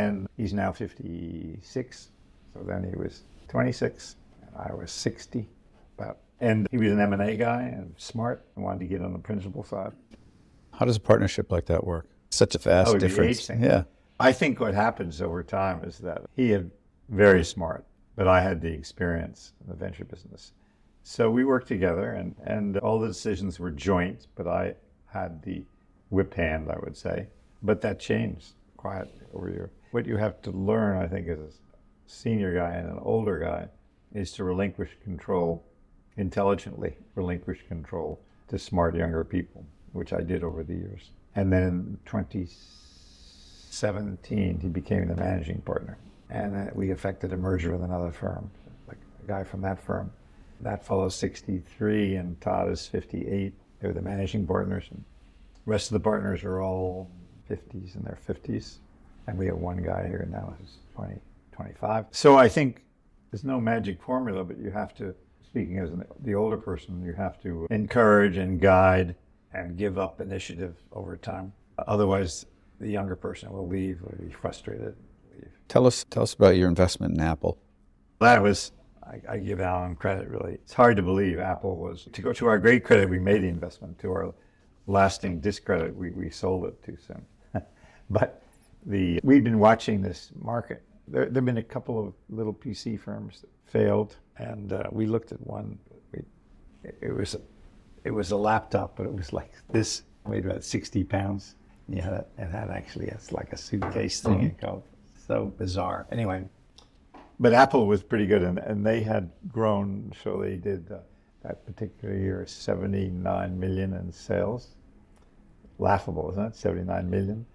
Speaker 3: now 56. So then he was 26, and I was 60 about. And he was an M&A guy and smart and wanted to get on the principal side.
Speaker 1: How does a partnership like that work? Such a vast difference.
Speaker 3: Yeah. I think what happens over time is that he had very smart, but I had the experience in the venture business. So we worked together, and all the decisions were joint, but I had the whip hand, I would say. But that changed quietly over year. What you have to learn, I think, as a senior guy and an older guy, is to relinquish control intelligently, relinquish control to smart younger people, which I did over the years. And then in 2017, he became the managing partner. And we effected a merger with another firm, like a guy from that firm. That fellow's 63 and Todd is 58. They're the managing partners. And the rest of the partners are all 50s in their 50s. And we have one guy here now who's 20, 25. So I think there's no magic formula, but you have to, speaking as the older person, you have to encourage and guide and give up initiative over time. Otherwise, the younger person will leave or be frustrated.
Speaker 1: Tell us about your investment in Apple.
Speaker 3: That was, I give Alan credit, really. It's hard to believe Apple was, to our great credit, we made the investment. To our lasting discredit, we sold it too soon. But we'd been watching this market. There have been a couple of little PC firms that failed, and we looked at one. It was a laptop, but it was like this, weighed about 60 pounds. It had actually, it's like a suitcase thing. Mm-hmm. So bizarre. Anyway, but Apple was pretty good, and they had grown, so they did that particular year, 79 million in sales. Laughable, isn't it? 79 million.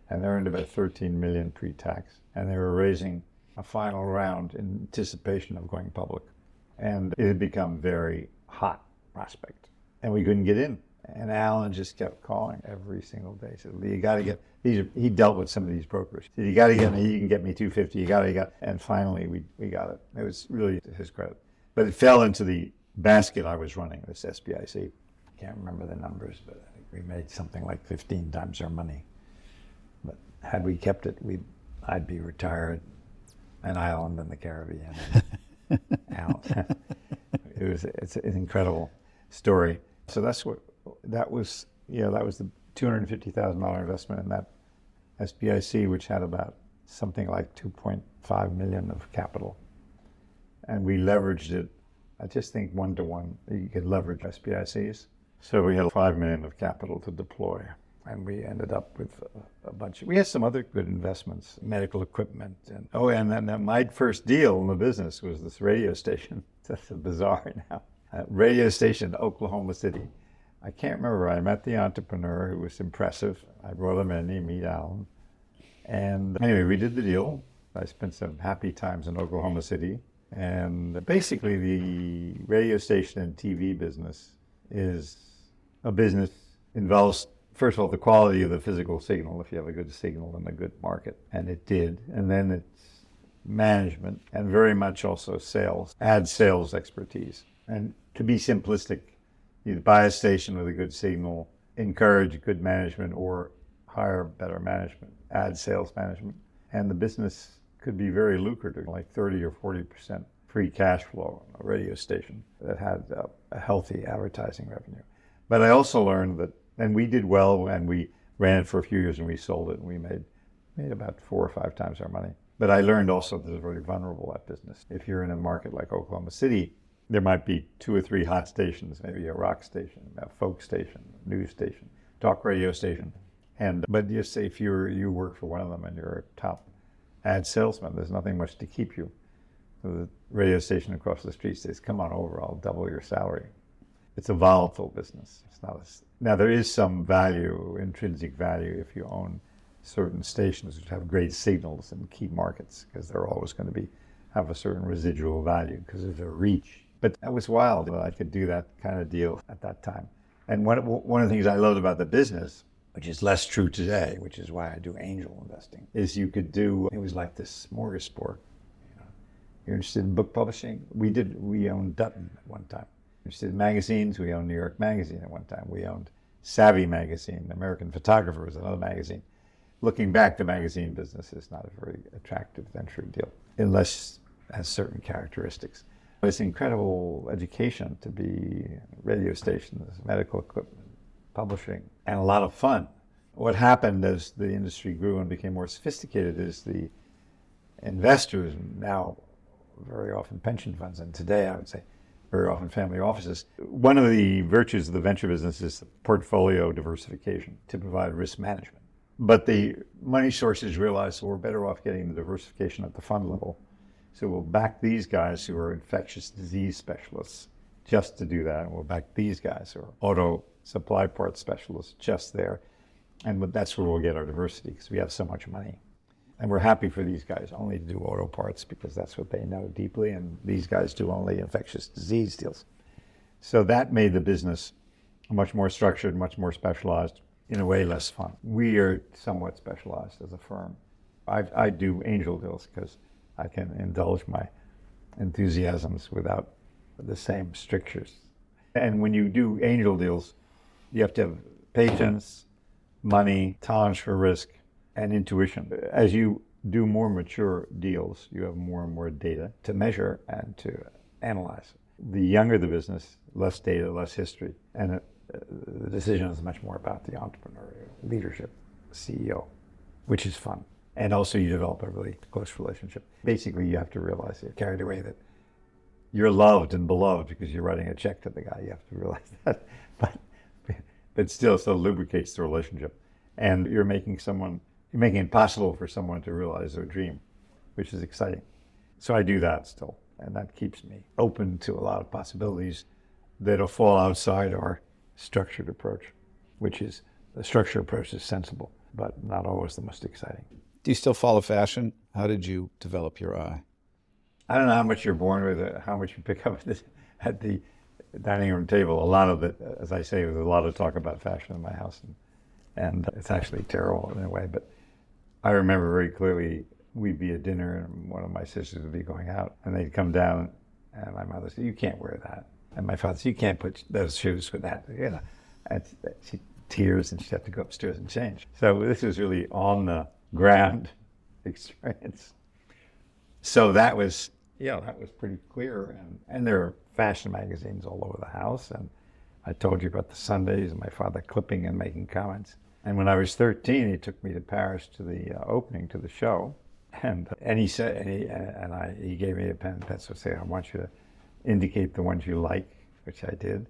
Speaker 3: And they earned about 13 million pre-tax. And they were raising a final round in anticipation of going public. And it had become very hot prospect. And we couldn't get in. And Alan just kept calling every single day. He said, "You got to get these." He dealt with some of these brokers. He said, "You got to get me. You can get me 250. You got to. And finally, we got it. It was really to his credit. But it fell into the basket I was running, this SBIC. I can't remember the numbers, but I think we made something like 15 times our money. But had we kept it, I'd be retired, an island in the Caribbean. Out. It's an incredible story. So that was the $250,000 investment in that SBIC, which had about something like 2.5 million of capital. And we leveraged it, I just think 1-to-1, you could leverage SBICs. So we had 5 million of capital to deploy. And we ended up with a bunch we had some other good investments, medical equipment. And then my first deal in the business was this radio station. That's bizarre now. Radio station in Oklahoma City. I can't remember. I met the entrepreneur who was impressive. I brought him in, he met Alan. And anyway, we did the deal. I spent some happy times in Oklahoma City. And basically the radio station and TV business is a business involves, first of all, the quality of the physical signal, if you have a good signal in a good market. And it did. And then it's management and very much also sales, add sales expertise. And to be simplistic, you buy a station with a good signal, encourage good management, or hire better management, add sales management. And the business could be very lucrative, like 30 or 40% free cash flow on a radio station that had a healthy advertising revenue. But I also learned that, and we did well, and we ran it for a few years and we sold it, and we made about 4 or 5 times our money. But I learned also that it's very vulnerable, that business. If you're in a market like Oklahoma City, there might be 2 or 3 hot stations, maybe a rock station, a folk station, a news station, talk radio station. But just say if you work for one of them and you're a top ad salesman, there's nothing much to keep you. So the radio station across the street says, "Come on over, I'll double your salary." It's a volatile business. It's not now there is some value, intrinsic value, if you own certain stations which have great signals in key markets, because they're always going to have a certain residual value because of their reach. But that was wild that I could do that kind of deal at that time. And one of the things I loved about the business, which is less true today, which is why I do angel investing, is it was like this smorgasbord. You're interested in book publishing? We owned Dutton at one time. Interested in magazines? We owned New York Magazine at one time. We owned Savvy Magazine. American Photographer was another magazine. Looking back, the magazine business is not a very attractive venture deal, unless it has certain characteristics. It's incredible education to be radio stations, medical equipment, publishing, and a lot of fun. What happened as the industry grew and became more sophisticated is the investors, now very often pension funds, and today I would say very often family offices. One of the virtues of the venture business is the portfolio diversification to provide risk management. But the money sources realized we're better off getting the diversification at the fund level. So we'll back these guys who are infectious disease specialists just to do that. And we'll back these guys who are auto supply parts specialists just there. And that's where we'll get our diversity, because we have so much money. And we're happy for these guys only to do auto parts because that's what they know deeply. And these guys do only infectious disease deals. So that made the business much more structured, much more specialized, in a way less fun. We are somewhat specialized as a firm. I do angel deals because I can indulge my enthusiasms without the same strictures. And when you do angel deals, you have to have patience, money, tolerance for risk, and intuition. As you do more mature deals, you have more and more data to measure and to analyze. The younger the business, less data, less history, and the decision is much more about the entrepreneurial leadership, CEO, which is fun. And also you develop a really close relationship. Basically, you have to realize, you're carried away, that you're loved and beloved because you're writing a check to the guy. You have to realize that. But still lubricates the relationship. And you're making it possible for someone to realize their dream, which is exciting. So I do that still, and that keeps me open to a lot of possibilities, that'll fall outside our structured approach, which is, the structured approach is sensible, but not always the most exciting.
Speaker 1: Do you still follow fashion? How did you develop your eye?
Speaker 3: I don't know how much you're born with, how much you pick up at the dining room table. A lot of it, as I say, there's a lot of talk about fashion in my house, and it's actually terrible in a way. But I remember very clearly, we'd be at dinner, and one of my sisters would be going out, and they'd come down, and my mother said, "You can't wear that," and my father said, "You can't put those shoes with that," you know. And she tears, and she'd have to go upstairs and change. So this was really on the ground experience. So that was pretty clear. And there are fashion magazines all over the house. And I told you about the Sundays and my father clipping and making comments. And when I was 13, he took me to Paris to the opening to the show. And he said, he gave me a pen and pencil, saying, "I want you to indicate the ones you like," which I did.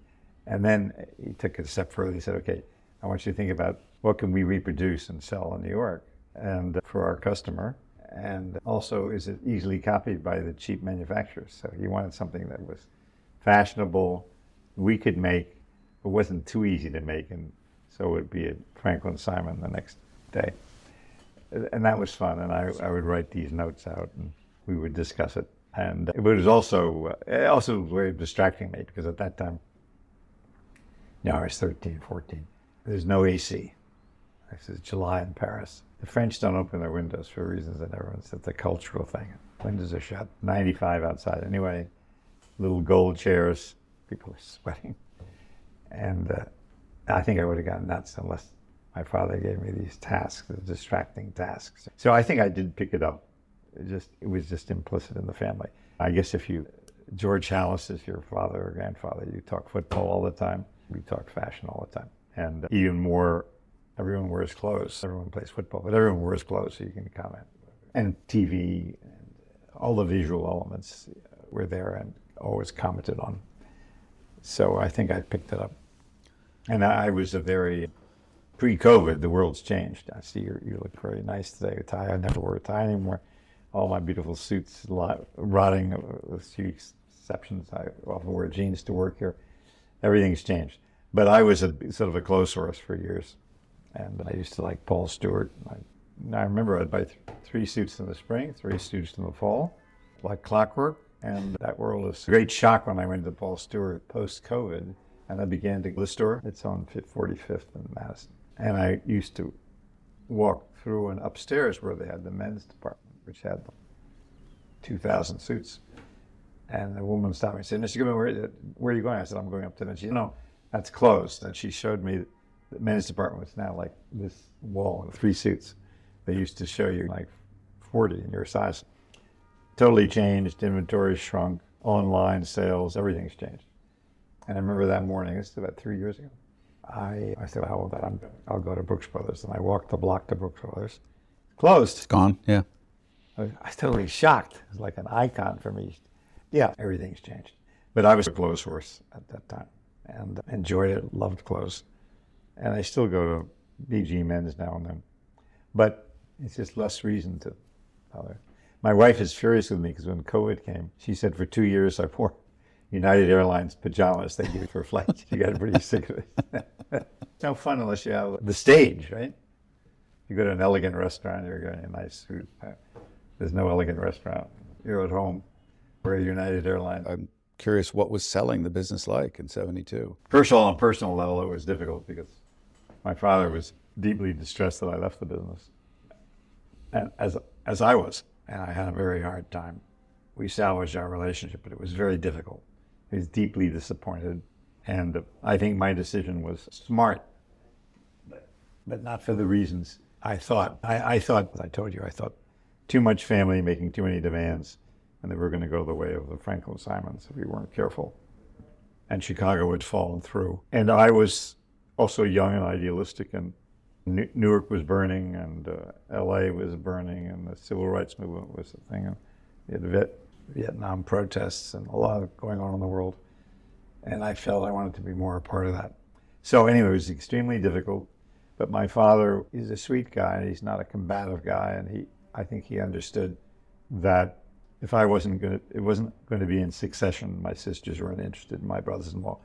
Speaker 3: And then he took it a step further. He said, "Okay, I want you to think about what can we reproduce and sell in New York and for our customer. And also, is it easily copied by the cheap manufacturers?" So he wanted something that was fashionable, we could make, but wasn't too easy to make. And so it would be at Franklin Simon the next day. And that was fun. And I would write these notes out and we would discuss it. And it was also a way of distracting me, because at that time, I was 13, 14. There's no AC. This is July in Paris. The French don't open their windows for reasons that everyone says. It's a cultural thing. Windows are shut. 95 outside anyway. Little gold chairs. People are sweating. And I think I would have gotten nuts unless my father gave me these tasks, the distracting tasks. So I think I did pick it up. It was just implicit in the family. I guess if George Hallis is your father or grandfather, you talk football all the time. We talk fashion all the time. And even more, everyone wears clothes. Everyone plays football, but everyone wears clothes, so you can comment. And TV, and all the visual elements were there and always commented on. So I think I picked it up. And I was pre-COVID, the world's changed. I see you look very nice today. A tie, I never wear a tie anymore. All my beautiful suits, rotting, with few exceptions. I often wear jeans to work here. Everything's changed. But I was sort of a clothes horse for years. And I used to like Paul Stewart. I remember I'd buy 3 suits in the spring, 3 suits in the fall, like clockwork. And that world was a great shock when I went to Paul Stewart post-COVID. And I began to go to the store. It's on 45th and Madison. And I used to walk through and upstairs where they had the men's department, which had 2,000 suits. And the woman stopped me and said, "Mr. Goodman, where are you going?" I said, "I'm going up to them." She said, "No, that's closed." And she showed me the men's department was now like this wall with 3 suits. They used to show you like 40 in your size. Totally changed, inventory shrunk, online sales, everything's changed. And I remember that morning, this is about 3 years ago, I said, "How about that? I'll go to Brooks Brothers." And I walked the block to Brooks Brothers. Closed.
Speaker 1: It's gone, yeah.
Speaker 3: I was totally shocked. It was like an icon for me. Yeah, everything's changed. But I was a clothes horse at that time and enjoyed it, loved clothes. And I still go to BG Men's now and then. But it's just less reason to bother. My wife is furious with me because when COVID came, she said for 2 years I wore United Airlines pajamas they give for flights. She got pretty sick of it. It's no fun unless you have the stage, right? You go to an elegant restaurant, you're getting a nice suit. There's no elegant restaurant. You're at home. We're at United Airlines.
Speaker 1: I'm curious, what was selling the business like in '72?
Speaker 3: First of all, on a personal level, it was difficult because my father was deeply distressed that I left the business, and as I was, and I had a very hard time. We salvaged our relationship, but it was very difficult. He was deeply disappointed, and I think my decision was smart, but not for the reasons I thought. I thought, as I told you, I thought too much family making too many demands, and they were going to go the way of the Franklin Simons if we weren't careful. And Chicago had fallen through. And I was also young and idealistic, and Newark was burning, and LA was burning, and the civil rights movement was a thing. And you had Vietnam protests and a lot going on in the world. And I felt I wanted to be more a part of that. So anyway, it was extremely difficult. But my father is a sweet guy, and he's not a combative guy, and I think he understood that if it wasn't going to be in succession. My sisters weren't interested, my brothers-in-law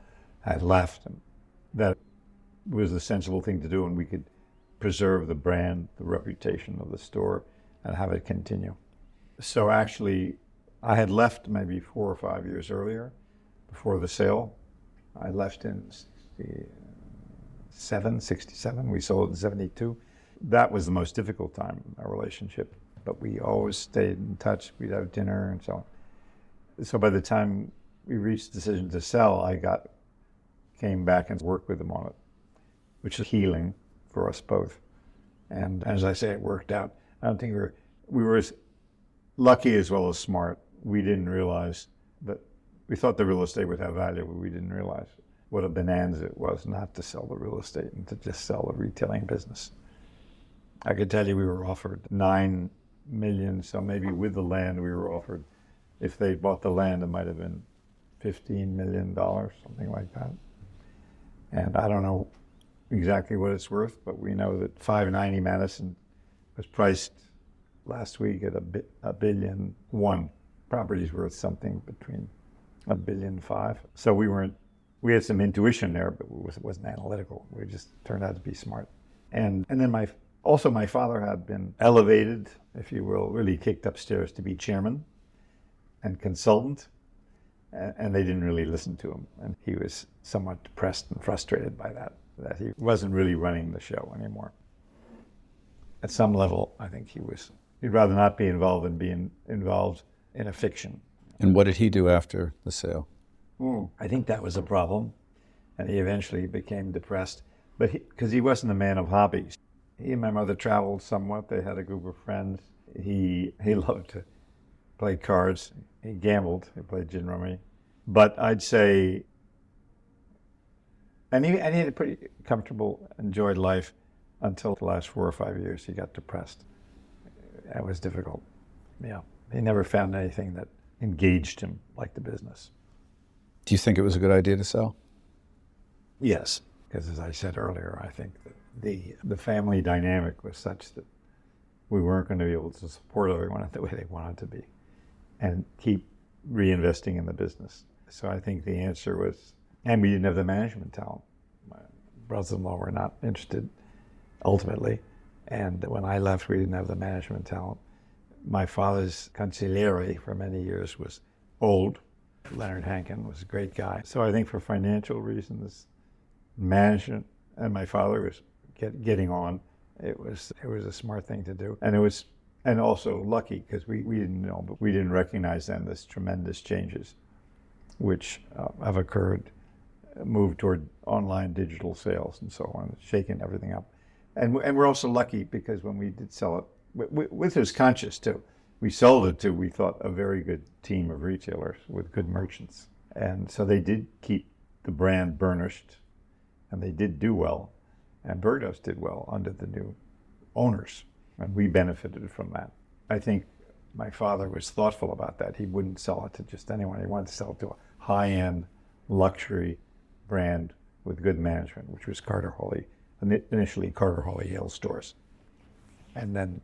Speaker 3: had left, and that was the sensible thing to do, and we could preserve the brand, the reputation of the store, and have it continue. So actually, I had left maybe 4 or 5 years earlier, before the sale. I left in 67, we sold in 72. That was the most difficult time in our relationship, but we always stayed in touch. We'd have dinner and so on. So by the time we reached the decision to sell, came back and worked with him on it, which is healing for us both. And as I say, it worked out. I don't think we were as lucky as well as smart. We didn't realize that we thought the real estate would have value, but we didn't realize what a bonanza it was not to sell the real estate and to just sell the retailing business. I could tell you we were offered $9 million, so maybe with the land we were offered, if they bought the land, it might have been $15 million, something like that. And I don't know exactly what it's worth, but we know that 590 Madison was priced last week at $1.1 billion. Property's worth something between $1.5 billion. So we had some intuition there, but it wasn't analytical. We just turned out to be smart. And then my father had been elevated, if you will, really kicked upstairs to be chairman and consultant, and they didn't really listen to him. And he was somewhat depressed and frustrated by that he wasn't really running the show anymore. At some level, I think he'd rather not be involved than being involved in a fiction.
Speaker 1: And what did he do after the sale?
Speaker 3: I think that was a problem, and he eventually became depressed, but because he wasn't a man of hobbies. He and my mother traveled somewhat. They had a group of friends. He loved to play cards. He gambled. He played gin rummy. But I'd say, and he had a pretty comfortable, enjoyed life until the last 4 or 5 years. He got depressed. That was difficult. Yeah, he never found anything that engaged him like the business.
Speaker 1: Do you think it was a good idea to sell?
Speaker 3: Yes, because as I said earlier, I think that the family dynamic was such that we weren't going to be able to support everyone the way they wanted to be and keep reinvesting in the business. So I think the answer was, and we didn't have the management talent. My brothers-in-law were not interested ultimately, and when I left, we didn't have the management talent. My father's consigliere for many years was old. Leonard Hankin was a great guy. So I think for financial reasons, management and my father was getting on. It was a smart thing to do, and also lucky because we didn't know, but we didn't recognize then this tremendous changes, which have occurred, moved toward online digital sales and so on, shaking everything up, and we're also lucky because when we did sell it, with his conscious too. We sold it to, we thought, a very good team of retailers with good merchants. And so they did keep the brand burnished, and they did do well. And Bergdorf did well under the new owners, and we benefited from that. I think my father was thoughtful about that. He wouldn't sell it to just anyone. He wanted to sell it to a high-end luxury brand with good management, which was Carter Hawley, initially Carter Hawley Yale stores. And then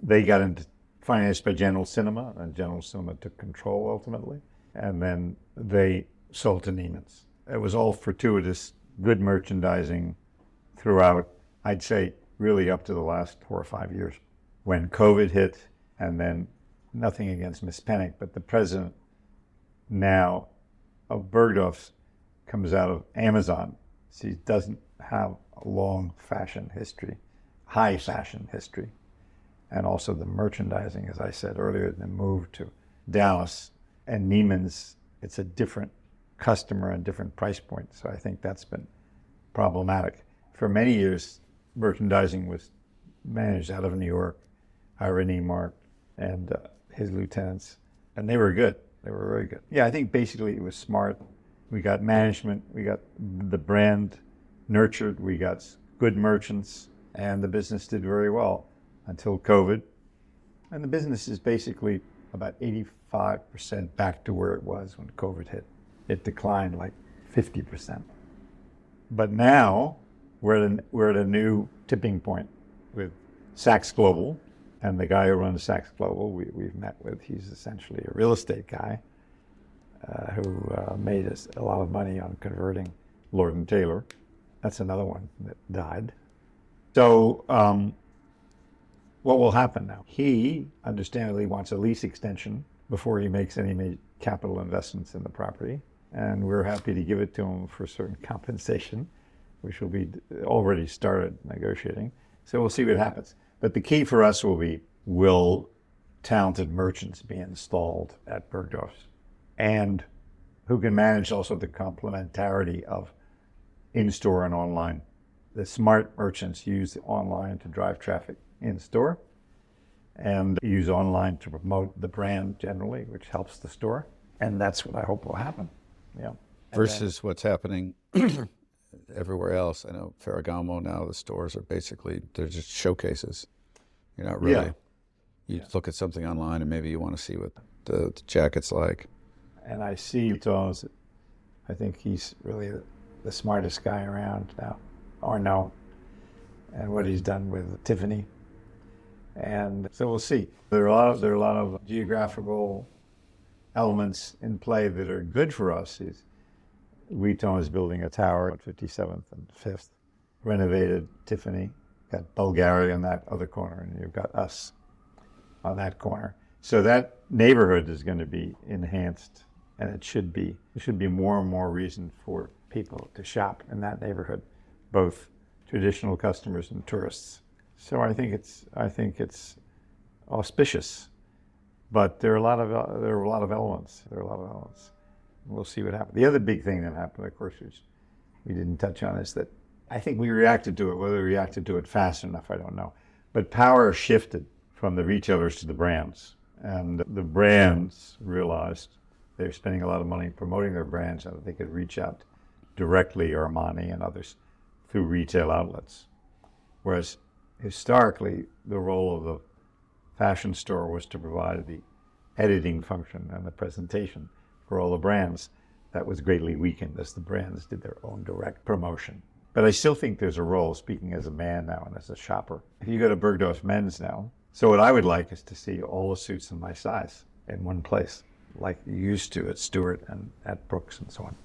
Speaker 3: they got into financed by General Cinema, and General Cinema took control ultimately, and then they sold to Neiman's. It was all fortuitous, good merchandising throughout, I'd say, really up to the last 4 or 5 years. When COVID hit, and then nothing against Miss Pennick, but the president now of Bergdorf's comes out of Amazon. She doesn't have a long fashion history, high fashion history. And also the merchandising, as I said earlier, the move to Dallas and Neiman's, it's a different customer and different price point. So I think that's been problematic. For many years, merchandising was managed out of New York, Ira Neimark and his lieutenants, and they were good. They were very good. Yeah, I think basically it was smart. We got management, we got the brand nurtured, we got good merchants, and the business did very well. Until COVID, and the business is basically about 85% back to where it was when COVID hit. It declined like 50%. But now we're at a new tipping point with Saks Global, and the guy who runs Saks Global we've met with. He's essentially a real estate guy who made us a lot of money on converting Lord & Taylor. That's another one that died. So what will happen now? He, understandably, wants a lease extension before he makes any capital investments in the property. And we're happy to give it to him for certain compensation, which will be already started negotiating. So we'll see what happens. But the key for us will be, will talented merchants be installed at Bergdorf's, and who can manage also the complementarity of in-store and online. The smart merchants use online to drive traffic in-store and use online to promote the brand generally, which helps the store. And that's what I hope will happen. Yeah.
Speaker 1: Versus what's happening everywhere else. I know Ferragamo now, the stores are basically, they're just showcases. You're not really,
Speaker 3: Yeah.
Speaker 1: You look at something online and maybe you want to see what the jacket's like.
Speaker 3: And I see Thomas, I think he's really the smartest guy around now, or no, and what he's done with Tiffany. And so we'll see. There are a lot of geographical elements in play that are good for us. Vuitton is building a tower at 57th and 5th, renovated Tiffany, got Bulgaria in that other corner, and you've got us on that corner. So that neighborhood is going to be enhanced, and it should be more and more reason for people to shop in that neighborhood, both traditional customers and tourists. So I think it's auspicious, but there are a lot of elements. We'll see what happens. The other big thing that happened, of course, which we didn't touch on, is that I think we reacted to it. Whether we reacted to it fast enough, I don't know. But power shifted from the retailers to the brands, and the brands realized they're spending a lot of money promoting their brands, and that they could reach out directly, Armani and others, through retail outlets. Whereas historically, the role of the fashion store was to provide the editing function and the presentation for all the brands. That was greatly weakened as the brands did their own direct promotion. But I still think there's a role, speaking as a man now and as a shopper. If you go to Bergdorf Men's now, so what I would like is to see all the suits in my size in one place, like you used to at Stewart and at Brooks and so on.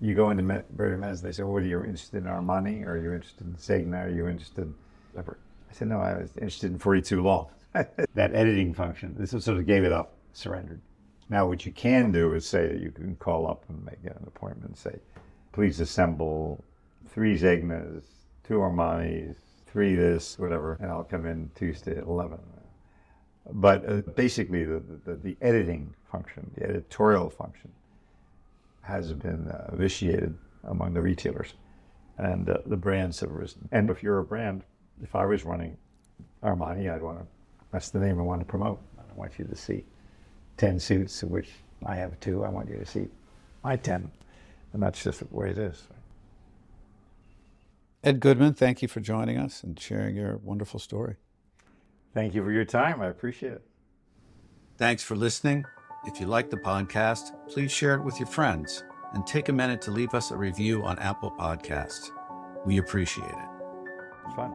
Speaker 3: You go into Bergdorf Men's, they say, well, are you interested in Armani? Or are you interested in Zegna? Are you interested in whatever? I said, no, I was interested in 42 Long. That editing function, this sort of gave it up, surrendered. Now what you can do is say that you can call up and make an appointment and say, please assemble 3 Zegnas, 2 Armanis, 3 this, whatever, and I'll come in Tuesday at 11. But basically the editing function, the editorial function, has been vitiated among the retailers, and the brands have risen. And if you're a brand, if I was running Armani, that's the name I want to promote. I want you to see 10 suits, of which I have 2. I want you to see my 10. And that's just the way it is.
Speaker 1: Ed Goodman, thank you for joining us and sharing your wonderful story.
Speaker 3: Thank you for your time. I appreciate it.
Speaker 1: Thanks for listening. If you like the podcast, please share it with your friends and take a minute to leave us a review on Apple Podcasts. We appreciate it.
Speaker 3: Fun.